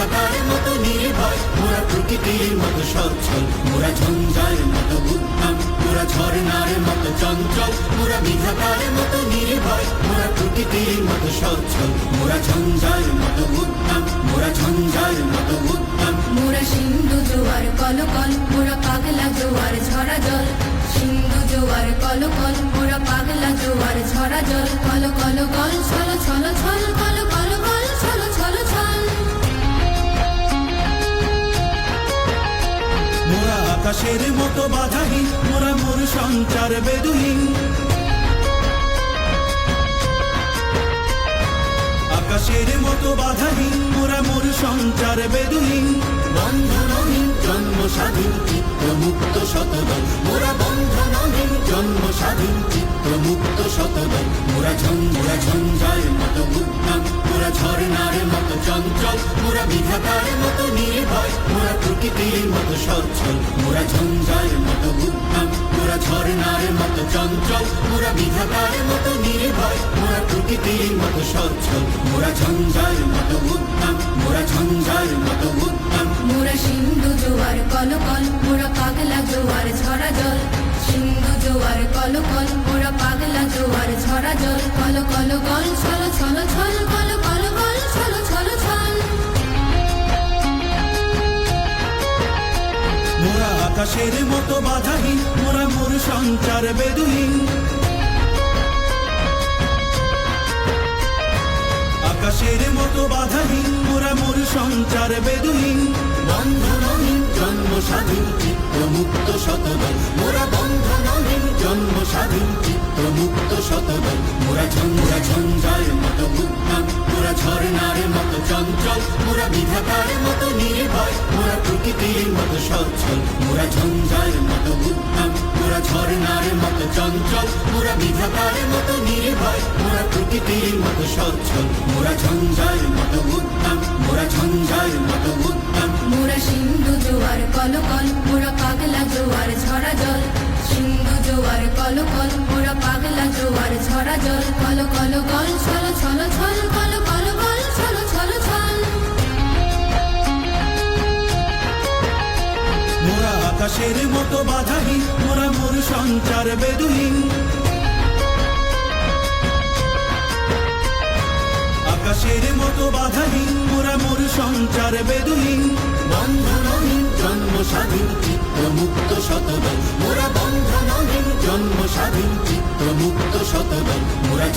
বিধাতার মতো নির্ভয়, মোরা প্রকৃতির মতো সচ্ছল, মোরা ঝঞ্ঝার মতো উদ্যম, মোরা ঝর্ণার মতো চঞ্চল, মোরা বিধাতার মতো নির্ভয়, মোরা প্রকৃতির মতো সচ্ছল, মোরা ঝঞ্ঝার মতো উদ্যম, মোরা ঝঞ্ঝার মতো উদ্যম। মোরা সিন্ধু জোয়ার কলকল, মোরা পাগলা জোয়ার ঝরা জল, সিন্ধু জোয়ার কলকল, মোরা পাগলা জোয়ার ঝরা জল, কল কল গল ছল ছল ছল, কল কল গল ছল ছল ছল। মোরা আকাশের মতো বাধাহীন, মোরা মোর সঞ্চার বেদুহীন, আকাশের মতো বাধাহীন, মোরা মোর সঞ্চার বেদুহীন। বন্ধনহীন জন্ম স্বাধীন চিত্র মুক্ত শতদল, মোরা বন্ধনহীন জন্ম স্বাধীন চিত্র মুক্ত শতদল। মোরা ঝঞ্ঝার মতো উদ্যম, মোরা ঝর্ণার মতো চঞ্চল, মোরা বিধাতার মতো নির্ভয়, মোরা প্রকৃতির মতো সচ্ছল, মোরা ঝঞ্ঝার মতো উদ্যম, মোরা ঝর্ণার মতো চঞ্চল, মোরা বিধাতার মতো নির্ভয়, মোরা প্রকৃতির মতো সচ্ছল, মোরা ঝঞ্ঝার মতো উদ্যম, মোরা ঝঞ্ঝার মতো উদ্যম। মোরা সিন্ধু জোয়ার কলকল, মোরা পাগলা জোয়ার ঝরা জল, সিন্ধু জোয়ার কলকল, মোরা পাগলা জোয়ার ঝরা জল, কল কল গল ছল ছল ছল, কল কল গল ছল ছল ছল। মোরা আকাশের মতো বাধাহীন, মোরা মোর সঞ্চার বেদুহীন, আকাশের মতো বাধাহীন, মোরা মোর সঞ্চার বেদুহীন। বন্ধনহীন জন্ম স্বাধীন চিত্র মুক্ত শতদল, মোরা বন্ধনহীন জন্ম স্বাধীন চিত্র মুক্ত শতদল। মোরা ঝঞ্ঝার মতো উদ্যম, মোরা ঝর্ণার মতো চঞ্চল, মোরা বিধাতার মতো নির্ভয়, মোরা প্রকৃতির মতো সচ্ছল, মোরা ঝঞ্ঝার মতো উদ্যম, মোরা ঝর্ণার মতো চঞ্চল, মোরা বিধাতার মতো নির্ভয়, মোরা প্রকৃতির মতো সচ্ছল, মোরা ঝঞ্ঝার মতো উদ্যম, মোরা ঝঞ্ঝার মতো উদ্যম। মোরা সিন্ধু জোয়ার কলকল, মোরা পাগলা জোয়ার ঝরা জল, সিন্ধু জোয়ার কলকল, মোরা পাগলা জোয়ার ঝরা জল, কল কল গল ছল ছল ছল, কল কল গল ছল ছল ছল। মোরা আকাশের মতো বাধাহীন, মোরা মোর সঞ্চার বেদুহীন, আকাশের মতো বাধাহীন, মোরা মোর সঞ্চার বেদুহীন। বন্ধনহীন জন্ম স্বাধীন চিত্র মুক্ত শতদল, মোরা বন্ধনহীন জন্ম স্বাধীন চিত্র মুক্ত শতদল। মোরা